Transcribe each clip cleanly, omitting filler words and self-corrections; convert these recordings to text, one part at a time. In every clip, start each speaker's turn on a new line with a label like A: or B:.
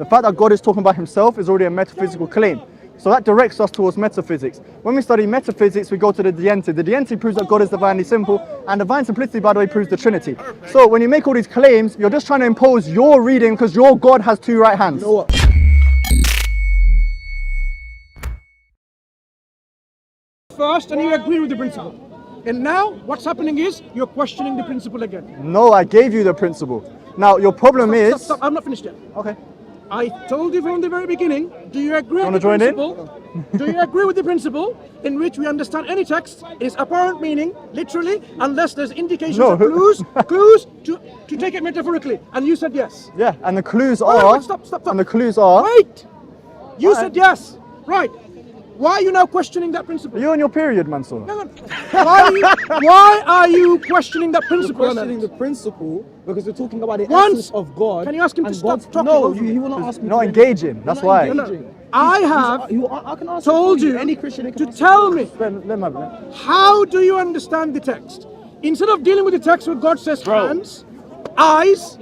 A: The fact that God is talking about himself is already a metaphysical claim. So that directs us towards metaphysics. When we study metaphysics, we go to the deity. The deity proves that God is divinely simple, and divine simplicity, by the way, proves the Trinity. So when you make all these claims, you're just trying to impose your reading because your God has two right hands.
B: You know what?
C: First, and you agree with the principle. And now, what's happening is you're questioning the principle again.
A: No, I gave you the principle. Now, your problem is...
C: Stop. I'm not finished yet.
A: Okay.
C: I told you from the very beginning, do you agree with the
A: join
C: principle? Do you agree with the principle in which we understand any text is apparent meaning, literally, unless there's indications
A: No.
C: of clues to take it metaphorically? And you said yes.
A: Yeah, and the clues are...
C: Wait, stop.
A: And the clues are...
C: Wait! You said yes. Right. Why are you now questioning that principle?
A: Are you on your period, Mansur?
C: No. Why are you questioning that principle?
B: We're questioning the principle because we're talking about the essence of God.
C: Can you ask him to stop talking?
B: No, he will not ask me.
A: Not engaging, that's why.
C: I have told you
B: any Christian
C: to tell me,
A: Let him have it.
C: how do you understand the text? Instead of dealing with the text where God says hands, eyes,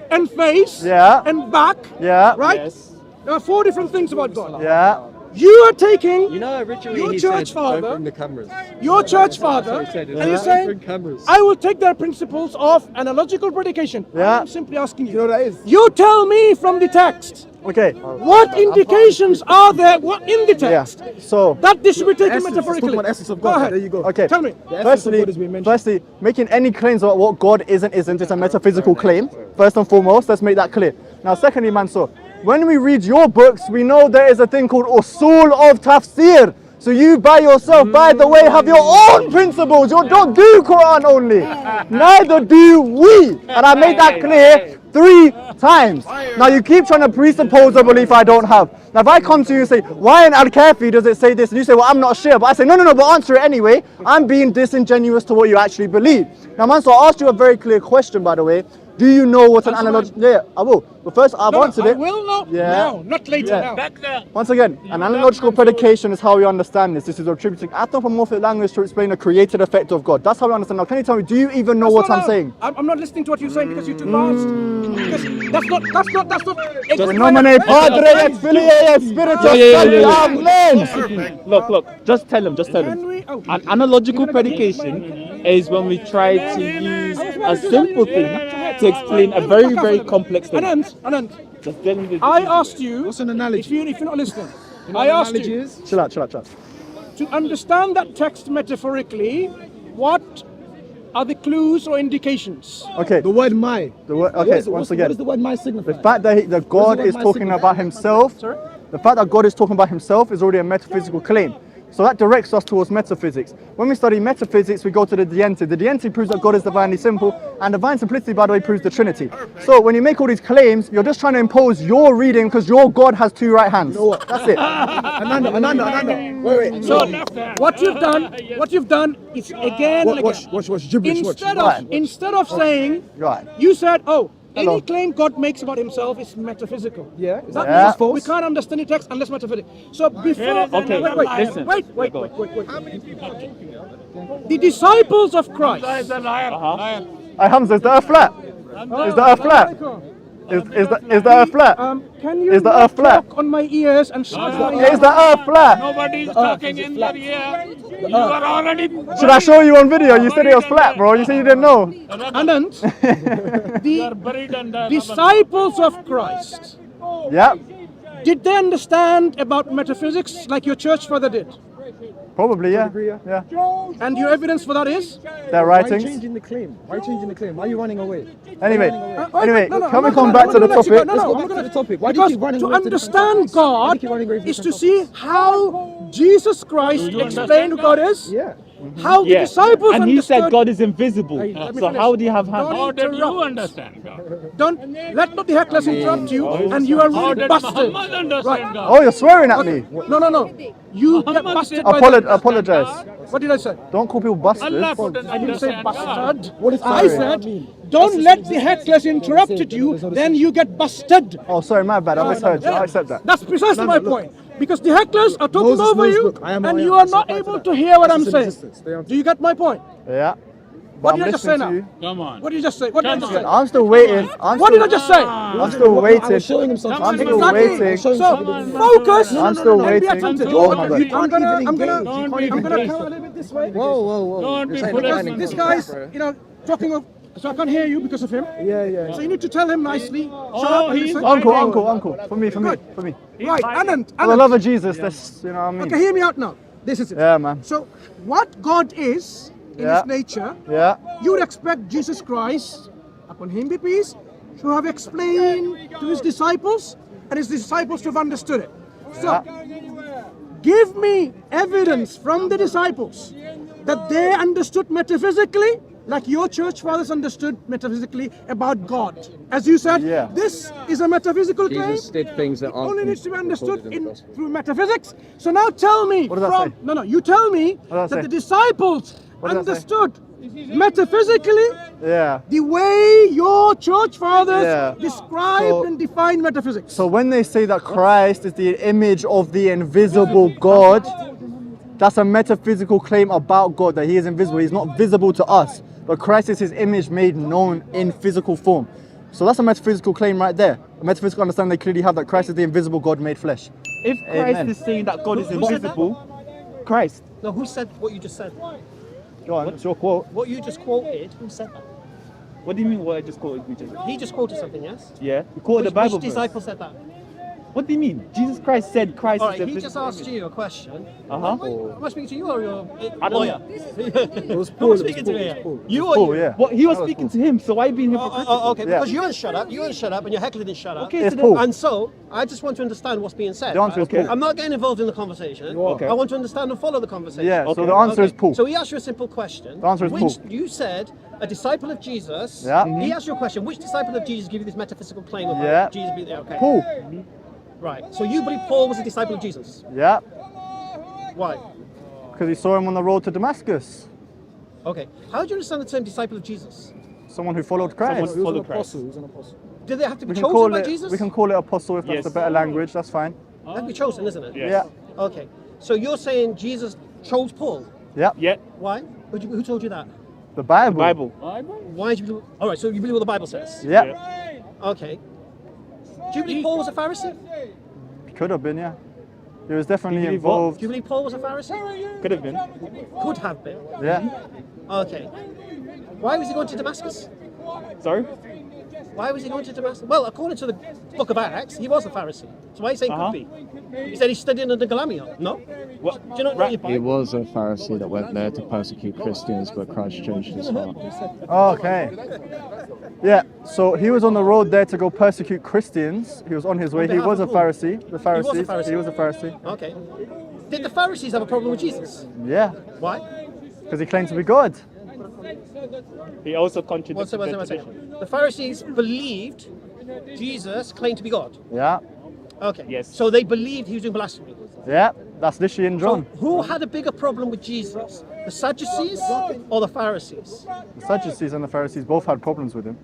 C: and face, and back, right?
A: Yes.
C: There are 4 different things about God.
A: Yeah.
C: You are taking your church father, and you're saying, I will take their principles of analogical predication. I'm simply asking you.
B: You know what that is?
C: You tell me from the text.
A: Okay.
C: What indications are there in the text?
A: Yeah. So
C: that this should be taken metaphorically.
B: The essence of God.
C: Go ahead.
B: There you go.
A: Okay.
C: Tell me.
A: Firstly, making any claims about what God isn't is a metaphysical claim. First and foremost, let's make that clear. Now, secondly, Mansur, when we read your books, we know there is a thing called usul of tafsir. So you by yourself, by the way, have your own principles. You don't do Quran only. Neither do we. And I made that clear 3 times. Now you keep trying to presuppose a belief I don't have. Now if I come to you and say, why in Al-Kafi does it say this? And you say, well, I'm not sure. But I say, no, but answer it anyway. I'm being disingenuous to what you actually believe. Now Mansur, I asked you a very clear question, by the way. Do you know what an analogy? Yeah, I will. But first, I've answered it.
C: I will not now, not later now.
D: Back there.
A: Once again, an analogical predication is how we understand this. This is attributing anthropomorphic language to explain the created effect of God. That's how we understand. Now, can you tell me, do you even know what I'm saying?
C: I'm not listening to what you're saying because you're too fast. Because that's not.
A: In nomine Padre et Filii et Spiritus Amen.
D: Look, just tell him. An analogical predication is when we try to use a simple thing to explain a very, very complex thing.
C: Anand, I asked you.
B: What's an analogy?
C: If you're not listening, I asked you.
A: Chill out.
C: To understand that text metaphorically, what are the clues or indications?
A: Okay.
B: The word my.
A: Once again.
B: What does the word my signify?
A: The fact that God is talking about himself, the fact that God is talking about himself is already a metaphysical claim. So that directs us towards metaphysics. When we study metaphysics, we go to the deity. The deity proves that God is divinely simple, and divine simplicity, by the way, proves the Trinity. So when you make all these claims, you're just trying to impose your reading because your God has two right hands.
B: You know what?
A: That's it.
B: Ananda. Wait.
C: So what you've done is again and again.
B: Watch, gibberish,
C: Instead of saying, you said, any claim God makes about himself is metaphysical.
B: Yeah.
C: That means false. We can't understand the text unless metaphysical. So before,
D: listen.
C: Wait. The disciples of Christ.
A: Hey, Hamza, is that a flat? Is that a flat? Is that a flat?
C: Can you
A: is that a flat?
C: talk on my ears and shut my
A: Is that a flat?
D: Nobody's talking in your ear. You are already.
A: Should I show you on video? You said it was flat, bro. You said you didn't know.
C: Anand, the disciples of Christ.
A: Yeah.
C: Did they understand about metaphysics like your church father did?
A: Probably, yeah.
C: And your evidence for that is?
A: Their writings.
B: Why are you changing the claim? Why are you running away?
A: Anyway, can we come back to the topic?
B: Let's go back to the topic. Why do you keep running away?
C: To understand God is to see how Jesus Christ explained who God is.
B: Yeah.
C: How the disciples
D: and
C: understood.
D: he said God is invisible. So how do you have hands?
C: How
D: did you understand God?
C: Let not the hecklers interrupt you, and you are really busted.
D: Right.
A: Oh, you're swearing at me.
C: No. You get busted by
A: apologize.
C: What did I say?
A: Don't call people bastards.
C: I didn't say bastard.
B: What is
C: I said, don't let the hecklers interrupt you, then you get busted.
A: Oh, sorry, my bad. I misheard you. I accept that.
C: That's precisely my point. Because the hecklers are talking over you, and you are not able to hear what I'm saying. Do you get my point?
A: Yeah.
C: What
A: I'm
C: did I just say
A: listening
C: now?
A: to you.
D: Come on.
C: What did you just say? What did I just say?
A: I'm still waiting.
C: What did I just say?
A: I'm still waiting.
B: I was showing him something.
A: I'm still
C: Exactly.
A: waiting.
C: So
D: on,
C: focus.
A: I'm still
C: and be
A: waiting.
C: attentive.
A: Oh my God.
B: You can't even engage.
C: I'm
B: You
C: gonna
B: can't
C: come
B: even
C: a
B: engage.
C: little bit this way.
B: Whoa.
D: Don't
B: You're
D: be
B: saying
D: police.
B: the
C: This
B: planning.
C: guy's, talking of. So I can't hear you because of him.
B: Yeah.
C: So you need to tell him nicely. Shut
D: Oh,
C: up and
D: he's
C: listen.
A: Uncle. For me.
C: Right, Anand.
A: For the love of Jesus, that's, you know what I mean?
C: Okay, hear me out now. This is it.
A: Yeah, man.
C: So, what God is in
A: Yeah.
C: His nature,
A: Yeah.
C: you would expect Jesus Christ, upon Him be peace, to have explained to His disciples, and His disciples to have understood it. So, give me evidence from the disciples that they understood metaphysically, like your church fathers understood metaphysically about God. As you said,
A: Yeah.
C: this is a metaphysical
E: Jesus
C: claim.
E: did things that
C: It
E: aren't
C: only needs to be understood
E: recorded in the gospel.
C: through metaphysics. So now tell me
A: What does that say?
C: No, you tell me
A: does
C: that
A: that
C: the
A: say?
C: disciples
A: What does that say?
C: understood metaphysically
A: Yeah.
C: the way your church fathers
A: Yeah.
C: described
A: So-
C: and defined metaphysics.
A: So when they say that Christ is the image of the invisible God, that's a metaphysical claim about God, that He is invisible. He's not visible to us, but Christ is His image made known in physical form. So that's a metaphysical claim right there. A metaphysical understanding they clearly have that Christ is the invisible God made flesh.
D: If Christ
A: Amen.
D: is saying that God is
F: Who said that?
D: invisible, Christ.
F: No, who said what you just said?
A: Go on, it's your quote.
F: What you just quoted, who said that?
D: What do you mean what I just quoted?
F: He just quoted something, yes?
D: Yeah, you quoted the Bible
F: Which
D: verse.
F: disciple said that?
D: What do you mean? Jesus Christ said Christ
F: Alright,
D: is the
F: he just
D: visible
F: asked
D: image.
F: you a question.
D: Uh-huh.
F: Am I speaking to you or your
D: I don't
F: lawyer?
B: It was
F: Who
B: Paul.
F: am I speaking to here? You or
A: Paul,
F: you?
A: yeah.
D: What he was
A: That was
D: speaking
A: cool.
D: to him, so why are you being hypocritical?
F: Okay,
A: Yeah.
F: because you didn't shut up, and your heckler didn't shut up.
D: Okay,
A: It's
D: so then-
A: Paul.
F: And so, I just want to understand what's being said.
A: The answer is
F: right?
A: Paul.
F: I'm not getting involved in the conversation.
D: Okay.
F: I want to understand and follow the conversation.
A: Yeah, so
D: Okay.
A: the answer is Paul.
F: So he asked you a simple question.
A: The answer is
F: which
A: Paul.
F: you said a disciple of Jesus.
A: Yeah.
F: He asked you a question. Which disciple of Jesus gave you this metaphysical claim about
A: Yeah.
F: Jesus being there? Okay.
A: Paul.
F: Right. So you believe Paul was a disciple of Jesus?
A: Yeah,
F: Why?
A: because he saw him on the road to Damascus.
F: Okay. How do you understand the term disciple of Jesus?
A: Someone who followed Christ.
D: Someone-
B: He was an
D: Follow Christ.
B: apostle. He was an apostle.
F: Do they have to be
A: We can
F: chosen
A: call
F: by
A: it.
F: Jesus?
A: We can call it apostle if that's
D: Yes.
A: the better language. That's fine.
F: They have to be chosen, isn't it?
D: Yes.
A: Yeah.
F: Okay. So you're saying Jesus chose Paul?
A: Yeah.
D: Yeah,
F: Why? Who told you that?
A: The Bible.
D: Bible.
F: Why do you believe? All right. So you believe what the Bible says?
A: Yeah.
F: Okay. Do you believe Paul was a Pharisee?
A: Could have been. Yeah. He was definitely
D: believe what?
A: involved.
F: Do you believe Paul was a Pharisee?
D: Could have been.
F: Could have been.
A: Yeah.
F: Okay. Why was he going to Damascus?
D: Sorry?
F: Why was he going to Damascus? Well, according to the book of Acts, he was a Pharisee. So why are you saying
D: Uh-huh.
F: could be? He said he studied under Gamaliel. No?
D: What?
F: Do you not know your
E: He
F: Bible?
E: was a Pharisee that went there to persecute Christians, but Christ changed his heart.
A: Okay. Yeah. So he was on the road there to go persecute Christians. He was on his way. He
F: behalf
A: was a
F: of who?
A: Pharisee. The Pharisees.
F: Pharisee.
A: He was a Pharisee.
F: Okay. Did the Pharisees have a problem with Jesus?
A: Yeah.
F: Why?
A: Because he claimed to be God.
D: He also
F: One
D: contradicted
F: second,
D: the
F: one
D: tradition.
F: second. The Pharisees believed Jesus claimed to be God.
A: Yeah.
F: Okay.
D: Yes.
F: So they believed he was doing blasphemy.
A: Yeah. That's literally in
F: So
A: John.
F: who had a bigger problem with Jesus? The Sadducees or the Pharisees?
A: The Sadducees and the Pharisees both had problems with him.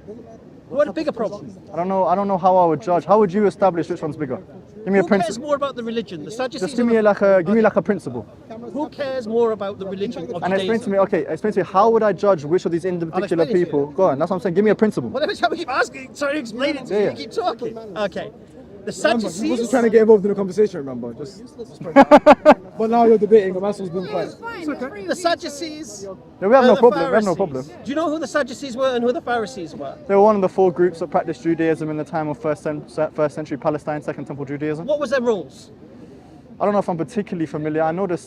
F: Who had a bigger problem?
A: I don't know how I would judge. How would you establish which one's bigger? Give me a
F: Who cares
A: principle.
F: more about the religion? The Sadducees
A: Just give
F: or
A: me
F: the-
A: like a principle.
F: Who cares more about the religion of
A: And explain to
F: Judaism?
A: me, okay, explain to me, how would I judge which of these particular
F: explain it to you.
A: people? Go on, that's what I'm saying. Give me a principle.
F: Whatever time we keep asking, sorry, explain it to
A: Yeah,
F: you.
A: yeah.
F: You keep talking. Okay. The
B: He wasn't
F: Sadducees.
B: trying to get involved in the conversation, remember? But now you're debating, and Mansur's been quiet.
F: The Sadducees.
A: Yeah, we have
F: and
A: no
F: the
A: problem. We have no
F: Pharisees.
A: problem.
F: Do you know who the Sadducees were and who the Pharisees were?
A: They were one of the four groups that practiced Judaism in the time of first century Palestine, Second Temple Judaism.
F: What was their rules?
A: I don't know if I'm particularly familiar. I know there's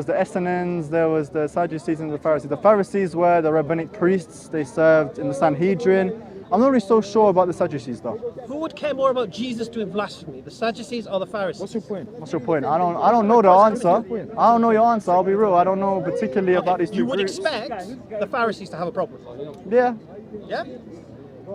A: the Essenes, there was the Sadducees and the Pharisees. The Pharisees were the rabbinic priests. They served in the Sanhedrin. I'm not really so sure about the Sadducees though.
F: Who would care more about Jesus doing blasphemy? The Sadducees or the Pharisees?
B: What's your point?
A: What's your point? I don't know the answer. I don't know your answer. I'll be real. I don't know particularly about these two
F: You would
A: groups.
F: expect the Pharisees to have a problem.
A: Yeah.
F: Yeah?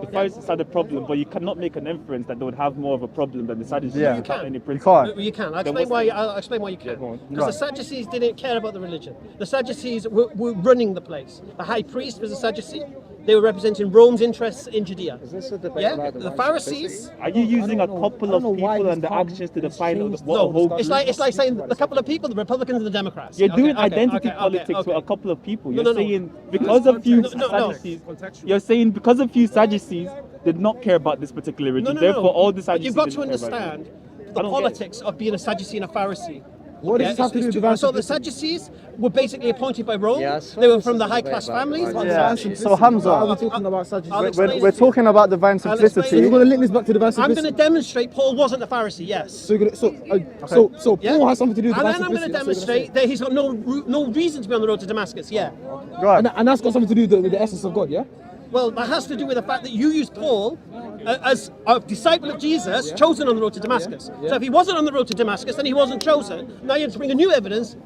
D: The Pharisees had a problem, but you cannot make an inference that they would have more of a problem than the Sadducees
A: Yeah.
D: without
F: You
D: any
F: can.
D: principle.
A: can't.
F: You can. I'll
D: Then
F: explain
D: what's
F: why. I'll explain why you can.
D: go on.
F: Because the Sadducees didn't care about the religion. The Sadducees were running the place. The high priest was a Sadducee. they were representing Rome's interests in Judea.
G: This is a debate
F: Yeah,
G: about
F: the
G: divine
F: Pharisees.
G: simplicity.
D: Are you using a
B: know-
D: couple
B: I don't
D: of
B: know why
D: people
B: this
D: and the
B: can't-
D: actions to
B: it's
D: define
B: changed.
D: what a whole
F: No, it's
D: group?
F: like saying a couple of people, the Republicans and the Democrats.
D: You're doing
F: Okay,
D: identity
F: okay,
D: politics
F: okay.
D: with a couple of people.
F: No,
D: You're
F: no, no.
D: saying because a few
F: No, no, no.
D: Sadducees, you're saying because a few Sadducees did not care about this particular religion, therefore all the
F: But
D: Sadducees
F: you've got to
D: didn't care about it.
F: understand
D: I
F: the
D: don't get it.
F: politics of being a Sadducee and a Pharisee.
B: What does this have to do with divine
F: So the
B: simplicity?
F: Sadducees were basically appointed by Rome.
G: Yes,
F: They were
G: this
F: from
G: is
F: the
G: a
F: high
G: debate
F: class
G: about
F: families.
G: divine
A: Yeah.
B: Divine
A: So
B: simplicity.
A: Hamza,
B: Why are we talking about
F: I'll
B: Sadducees?
F: explain
A: we're
F: it to you.
A: talking about divine
F: explain
A: simplicity.
B: So you're going to link this back to divine
F: I'm
B: simplicity?
F: going to demonstrate Paul wasn't a Pharisee, yes.
B: So you're gonna, so
F: Yeah?
B: Paul has something to do with
F: And
B: divine
F: then I'm going to
B: simplicity. that's what you're
F: demonstrate that he's got no reason to be on the road to Damascus, yeah.
A: Right.
B: And that's got something to do with the essence of God, yeah?
F: Well, that has to do with the fact that you used Paul as a disciple of Jesus, chosen on the road to Damascus. So if he wasn't on the road to Damascus, then he wasn't chosen. Now you have to bring a new evidence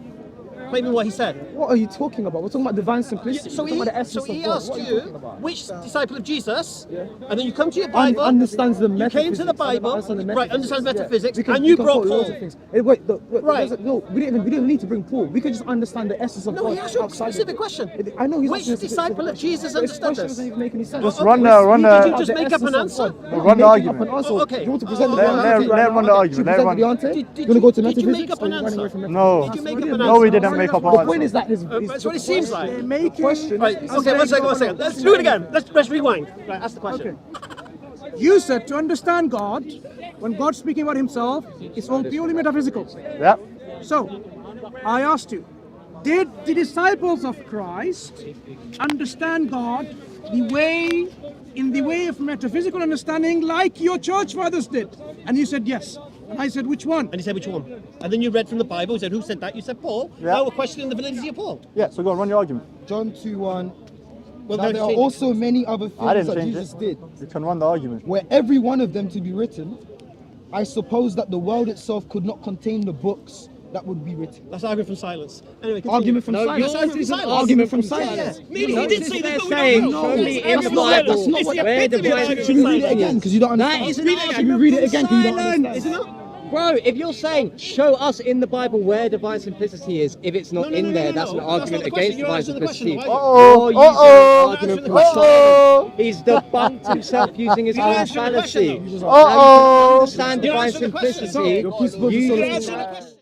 F: claiming what he said.
B: What are you talking about? We're talking about divine simplicity.
F: So
B: We're talking about the essence
F: he
B: of God.
F: asked
B: What are
F: you
B: talking about?
F: which disciple of Jesus, and then you come to your Bible,
B: Understands the
F: you
B: metaphysics.
F: came to the Bible, right, understands metaphysics, and
B: we
F: you
B: can
F: brought
B: quote loads
F: Paul.
B: of things. Wait,
F: Right.
B: no, we didn't need to bring Paul. We could just understand the essence of
F: No,
B: God.
F: he asked you a
B: outside of
F: specific
B: it.
F: question.
B: I know he's
F: Which
B: asking a specific
F: disciple of
B: question.
F: Jesus
B: But his
F: understood
B: question
F: this?
B: doesn't even make any sense.
A: Just
F: Okay,
A: run the
F: did you just
B: The
F: make up
B: essence
F: an
B: of
F: answer?
B: God.
A: Run the
B: Making
A: argument.
B: up an answer.
F: Okay.
B: Do you want to present the
A: Let-
B: answer?
A: let run the argument.
B: Should we
A: Let
B: present
A: run-
B: the answer?
F: Did
B: You're going to go to
F: you
B: metaphysics?
F: make up
B: or
F: an
B: you're running away
F: answer?
B: from
A: No.
F: Did you make up an
A: No, we
F: answer?
A: didn't make up
B: The
A: our
B: point
A: answer.
B: is that
F: That's what it seems like.
B: the question.
F: Right, okay, one second. Let's do it again. Let's rewind. Right, ask the question.
C: You said to understand God, when God's speaking about himself, it's all purely metaphysical.
A: Yeah.
C: So, I asked you, did the disciples of Christ understand God in the way of metaphysical understanding like your church fathers did? And you said yes. And I said, which one?
F: And he said, which one? And then you read from the Bible, you said, who said that? You said Paul.
A: Yeah.
F: Now we're questioning the validity of Paul.
A: Yeah. So go on, run your argument.
B: John 2:1.
F: Well,
B: Now
F: no,
B: there are
F: change it.
B: also many other
A: I
B: things
A: didn't
B: that
A: change
B: Jesus
A: it.
B: did.
A: You can run the argument.
B: Were every one of them to be written, I suppose that the world itself could not contain the books that would be written.
F: That's argument from silence. Anyway, continue.
B: Argument from
F: No,
B: silence.
F: yours is an
B: Argument from
F: Yeah,
B: silence.
F: yeah. He did say that.
H: saying, show me in the Bible
B: That's not what
H: where
B: Should
H: divine
B: we read it again? Because you don't
H: That
B: understand.
H: is an
B: Should we
H: argument
B: read it
H: from
B: again? Because you don't
H: silence.
B: understand.
H: Bro, if you're saying, show us in the Bible where divine simplicity is, if it's not in there, that's an argument
F: not the question.
H: against
F: You're
H: divine
F: answering the question,
H: simplicity.
F: though,
A: Uh-oh.
H: You're using an argument from
A: Uh-oh.
H: silence. He's debunked himself using his
F: You're
H: own
F: answering the question,
H: fallacy.
F: though.
A: Uh-oh.
H: Understand
F: You're
H: divine
F: answering the question.
H: simplicity.
B: You're presupposing
H: You-
B: something.
F: Answer the question.